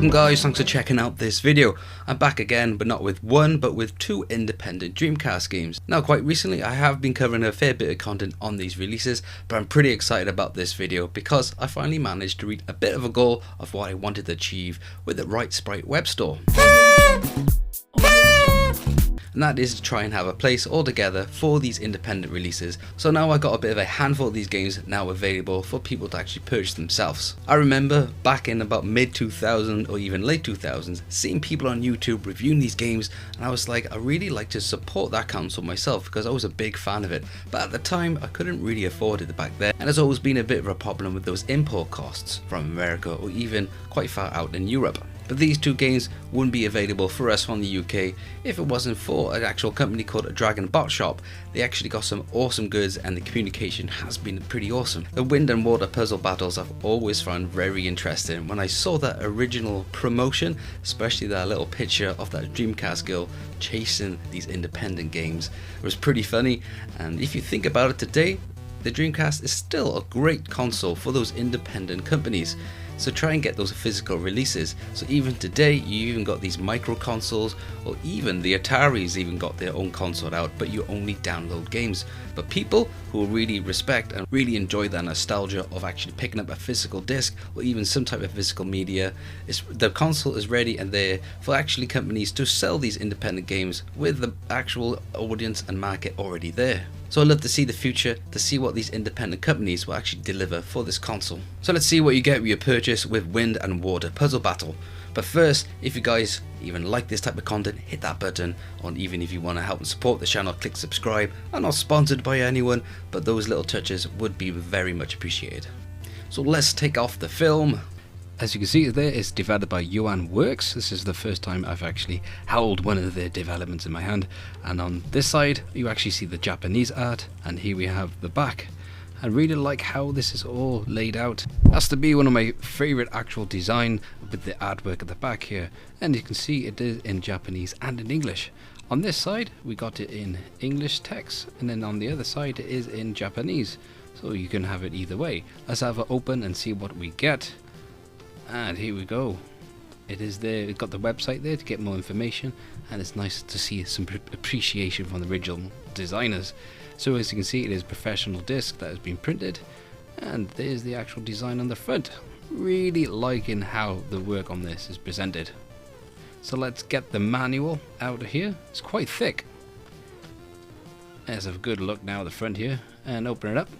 Welcome guys, thanks for checking out this video. I'm back again, but not with one, but with two independent Dreamcast games. Now quite recently I have been covering a fair bit of content on these releases, but I'm pretty excited about this video because I finally managed to reach a bit of a goal of what I wanted to achieve with the Right Sprite web store. And that is to try and have a place all together for these independent releases. So now I got a bit of a handful of these games now available for people to actually purchase themselves. I remember back in about mid 2000 or even late 2000s seeing people on YouTube reviewing these games, and I was like, I really like to support that console myself because I was a big fan of it, but at the time I couldn't really afford it back then, and there's always been a bit of a problem with those import costs from America or even quite far out in Europe. But these two games wouldn't be available for us from the UK if it wasn't for an actual company called Dragon Bot Shop. They actually got some awesome goods and the communication has been pretty awesome. The wind and water puzzle battles I've always found very interesting. When I saw that original promotion, especially that little picture of that Dreamcast girl chasing these independent games, it was pretty funny. And if you think about it today, the Dreamcast is still a great console for those independent companies. So try and get those physical releases. So even today you even got these micro consoles, or even the Ataris even got their own console out, but you only download games. But people who really respect and really enjoy that nostalgia of actually picking up a physical disc or even some type of physical media, the console is ready and there for actually companies to sell these independent games with the actual audience and market already there. So I'd love to see the future, to see what these independent companies will actually deliver for this console. So let's see what you get with your purchase with Wind and Water Puzzle Battle. But first, if you guys even like this type of content, hit that button, or even if you want to help and support the channel, click subscribe. I'm not sponsored by anyone, but those little touches would be very much appreciated. So let's take off the film. As you can see there, it's developed by Yuan Works. This is the first time I've actually held one of their developments in my hand. And on this side, you actually see the Japanese art, and here we have the back. I really like how this is all laid out. Has to be one of my favorite actual design with the artwork at the back here. And you can see it is in Japanese and in English. On this side, we got it in English text, and then on the other side it is in Japanese. So you can have it either way. Let's have it open and see what we get. And here we go. It is there. We've got the website there to get more information, and it's nice to see some appreciation from the original designers. So as you can see, it is a professional disc that has been printed, and there's the actual design on the front. Really liking how the work on this is presented. So let's get the manual out of here. It's quite thick. There's a good look now at the front here, and open it up.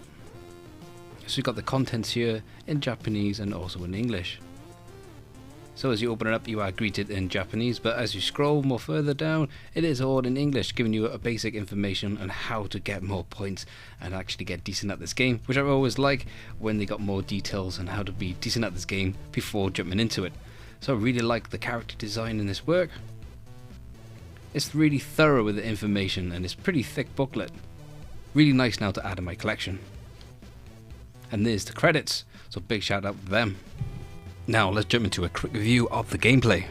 So we've got the contents here in Japanese and also in English. So as you open it up, you are greeted in Japanese, but as you scroll more further down, it is all in English, giving you a basic information on how to get more points and actually get decent at this game, which I always like when they got more details on how to be decent at this game before jumping into it. So I really like the character design in this work. It's really thorough with the information, and it's pretty thick booklet. Really nice now to add to my collection. And there's the credits, so big shout out to them. Now let's jump into a quick review of the gameplay.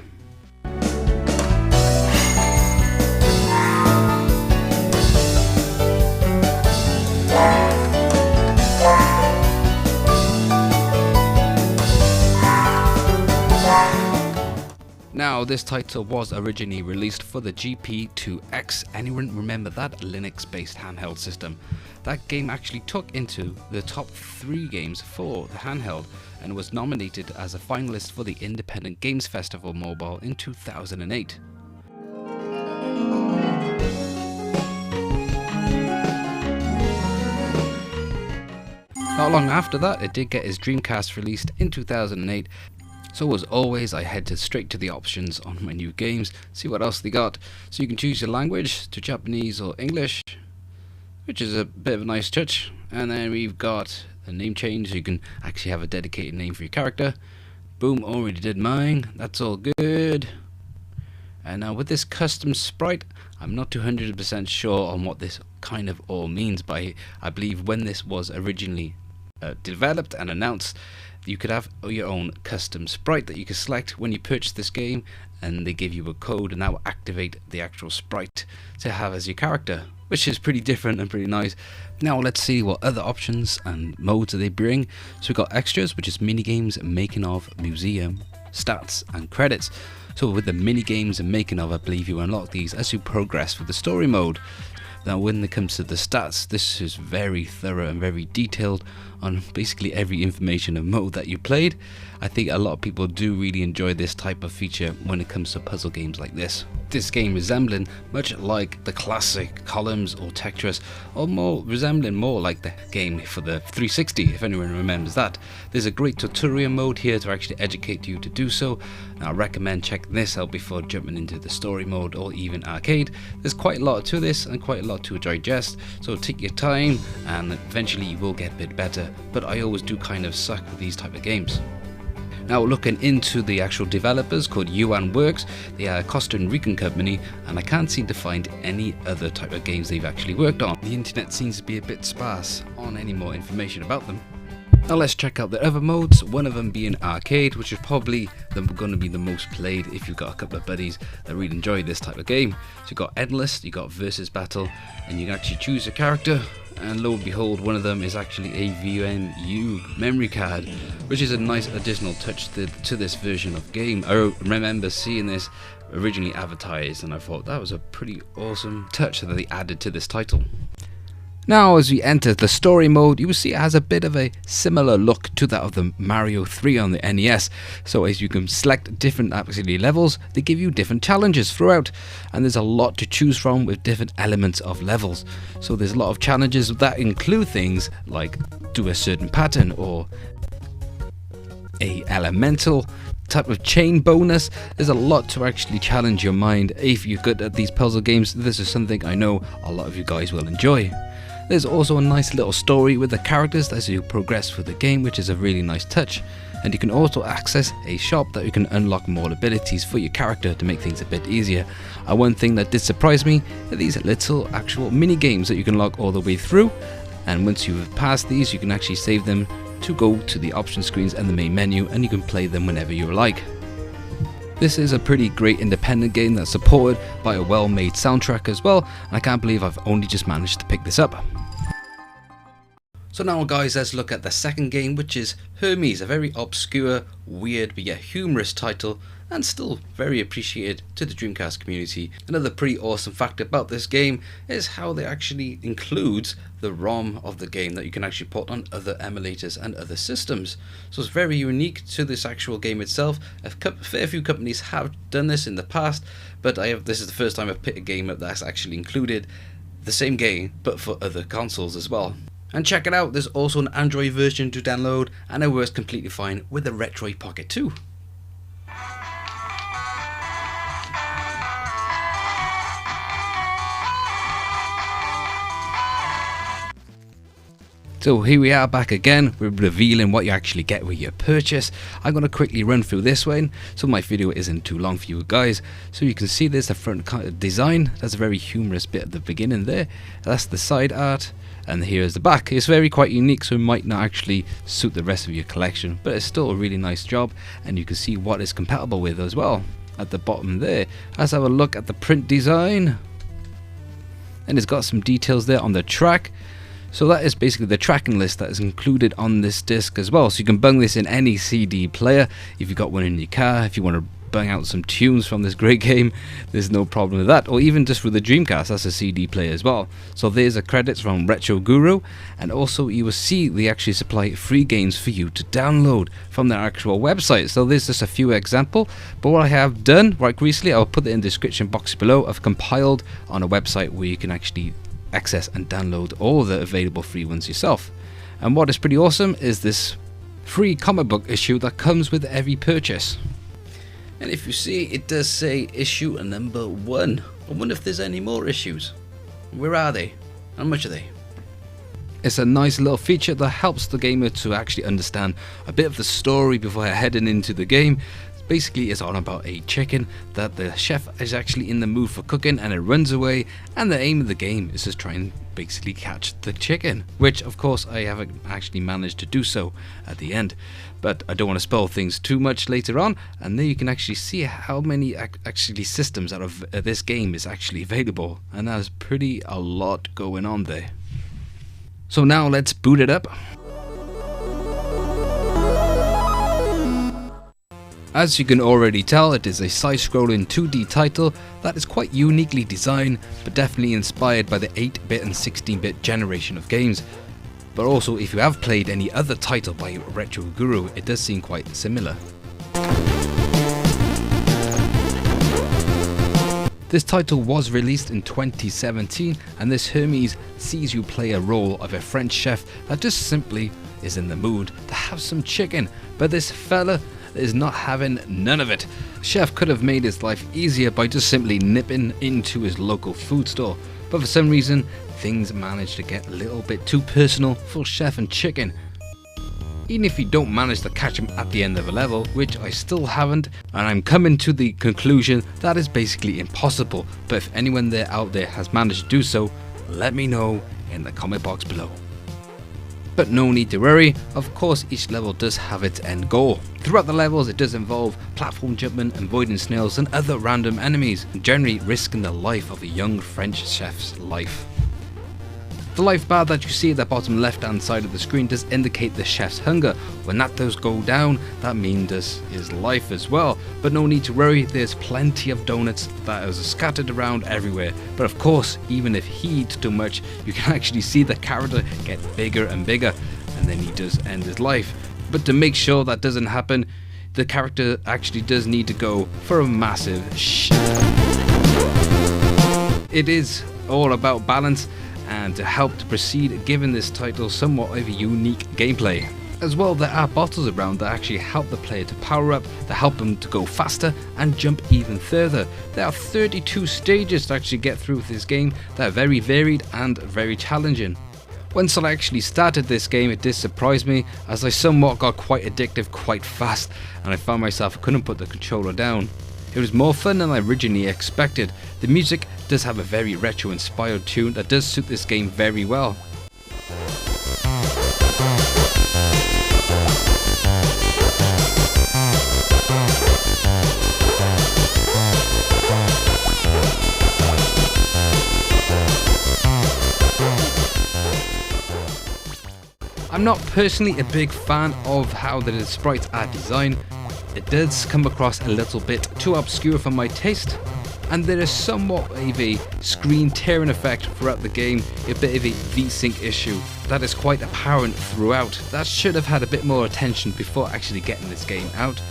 Now this title was originally released for the GP2X. Anyone remember that Linux based handheld system? That game actually took into the top 3 games for the handheld and was nominated as a finalist for the Independent Games Festival Mobile in 2008. Not long after that, it did get its Dreamcast released in 2008. So as always, I head straight to the options on my new games, see what else they got. So you can choose your language to Japanese or English, which is a bit of a nice touch. And then we've got the name change, so you can actually have a dedicated name for your character. Boom, already did mine, that's all good. And now with this custom sprite, I'm not 200% sure on what this kind of all means, but I believe when this was originally developed and announced, you could have your own custom sprite that you can select when you purchase this game, and they give you a code and that will activate the actual sprite to have as your character, which is pretty different and pretty nice. Now let's see what other options and modes they bring. So we've got extras, which is mini games, making of, museum, stats and credits. So with the mini games and making of, I believe you unlock these as you progress with the story mode. Now when it comes to the stats, this is very thorough and very detailed on basically every information of mode that you played. I think a lot of people do really enjoy this type of feature when it comes to puzzle games like this. This game resembling much like the classic Columns or Tetris, or resembling more like the game for the 360, if anyone remembers that. There's a great tutorial mode here to actually educate you to do so. Now I recommend checking this out before jumping into the story mode or even arcade. There's quite a lot to this and quite a lot to digest, so take your time and eventually you will get a bit better, but I always do kind of suck with these type of games. Now looking into the actual developers, called Yuan Works, they are a Costa Rican company, and I can't seem to find any other type of games they've actually worked on. The internet seems to be a bit sparse on any more information about them. Now let's check out the other modes, one of them being arcade, which is probably going to be the most played if you've got a couple of buddies that really enjoy this type of game. So you've got Endless, you've got Versus Battle, and you can actually choose a character, and lo and behold, one of them is actually a VMU memory card, which is a nice additional touch to this version of game. I remember seeing this originally advertised and I thought that was a pretty awesome touch that they added to this title. Now as we enter the story mode, you will see it has a bit of a similar look to that of the Mario 3 on the NES. So as you can select different actually levels, they give you different challenges throughout, and there's a lot to choose from with different elements of levels. So there's a lot of challenges that include things like do a certain pattern or a elemental type of chain bonus. There's a lot to actually challenge your mind. If you're good at these puzzle games, this is something I know a lot of you guys will enjoy. There's also a nice little story with the characters as you progress through the game, which is a really nice touch. And you can also access a shop that you can unlock more abilities for your character to make things a bit easier. One thing that did surprise me are these little actual mini games that you can log all the way through, and once you've passed these you can actually save them to go to the option screens and the main menu, and you can play them whenever you like. This is a pretty great independent game that's supported by a well-made soundtrack as well, and I can't believe I've only just managed to pick this up. So now guys, let's look at the second game, which is Hermes, a very obscure, weird but yet humorous title, and still very appreciated to the Dreamcast community. Another pretty awesome fact about this game is how they actually includes the ROM of the game that you can actually put on other emulators and other systems. So it's very unique to this actual game itself. A fair few companies have done this in the past, but this is the first time I've picked a game up that's actually included the same game but for other consoles as well. And check it out, there's also an Android version to download, and it works completely fine with the Retroid Pocket 2. So here we are back again, we're revealing what you actually get with your purchase. I'm going to quickly run through this one so my video isn't too long for you guys. So you can see there's the front design, that's a very humorous bit at the beginning there. That's the side art, and here's the back. It's quite unique, so it might not actually suit the rest of your collection, but it's still a really nice job, and you can see what it's compatible with as well. At the bottom there, let's have a look at the print design, and it's got some details there on the track. So that is basically the tracking list that is included on this disc as well. So you can bung this in any CD player if you've got one in your car. If you want to bang out some tunes from this great game, there's no problem with that. Or even just with the Dreamcast, that's a CD player as well. So there's the credits from Retro Guru, and also you will see they actually supply free games for you to download from their actual website. So there's just a few examples, but what I have done right recently, I'll put it in the description box below. I've compiled on a website where you can actually access and download all the available free ones yourself. And what is pretty awesome is this free comic book issue that comes with every purchase. And if you see, it does say issue number 1. I wonder if there's any more issues. Where are they? How much are they? It's a nice little feature that helps the gamer to actually understand a bit of the story before heading into the game. Basically, it's all about a chicken that the chef is actually in the mood for cooking, and it runs away, and the aim of the game is to try and basically catch the chicken, which of course I haven't actually managed to do so at the end, but I don't want to spoil things too much later on. And there you can actually see how many actually systems out of this game is actually available, and there's pretty a lot going on there. So now let's boot it up. As you can already tell, it is a side-scrolling 2D title that is quite uniquely designed, but definitely inspired by the 8-bit and 16-bit generation of games. But also, if you have played any other title by Retro Guru, it does seem quite similar. This title was released in 2017, and this Hermes sees you play a role of a French chef that just simply is in the mood to have some chicken, but this fella is not having none of it. The chef could have made his life easier by just simply nipping into his local food store, but for some reason things managed to get a little bit too personal for Chef and Chicken. Even if you don't manage to catch him at the end of a level, which I still haven't, and I'm coming to the conclusion that is basically impossible, but if anyone there out there has managed to do so, let me know in the comment box below. But no need to worry, of course each level does have its end goal. Throughout the levels it does involve platform jumping, avoiding snails and other random enemies, and generally risking the life of a young French chef's life. The life bar that you see at the bottom left hand side of the screen does indicate the chef's hunger. When that does go down, that means this is life as well. But no need to worry, there's plenty of donuts that are scattered around everywhere. But of course, even if he eats too much, you can actually see the character get bigger and bigger, and then he does end his life. But to make sure that doesn't happen, the character actually does need to go for a massive shit. It is all about balance, and to help to proceed, giving this title somewhat of a unique gameplay. As well, there are bottles around that actually help the player to power up, to help them to go faster and jump even further. There are 32 stages to actually get through this game that are very varied and very challenging. Once I actually started this game, it did surprise me, as I somewhat got quite addictive quite fast, and I found myself I couldn't put the controller down. It was more fun than I originally expected. The music does have a very retro inspired tune that does suit this game very well. I'm not personally a big fan of how the sprites are designed. It does come across a little bit too obscure for my taste, and there is somewhat of a screen tearing effect throughout the game, a bit of a V-Sync issue that is quite apparent throughout. That should have had a bit more attention before actually getting this game out.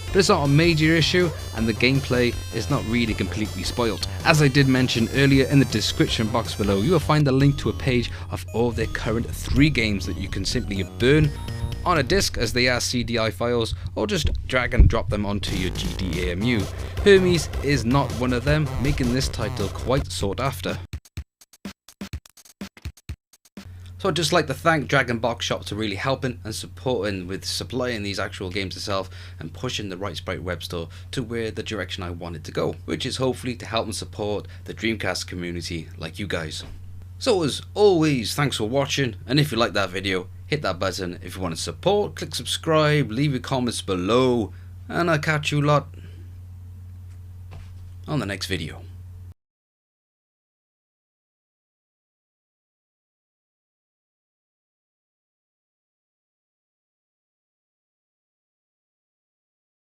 But it's not a major issue, and the gameplay is not really completely spoilt. As I did mention earlier, in the description box below you will find a link to a page of all their current 3 games that you can simply burn on a disc, as they are CDI files, or just drag and drop them onto your GDAMU. Hermes is not one of them, making this title quite sought after. So I'd just like to thank Dragon Box Shop for really helping and supporting with supplying these actual games itself and pushing the Right Sprite web store to where the direction I wanted to go, which is hopefully to help and support the Dreamcast community like you guys. So as always, thanks for watching, and if you like that video, hit that button. If you want to support, click subscribe, leave your comments below, and I'll catch you lot on the next video.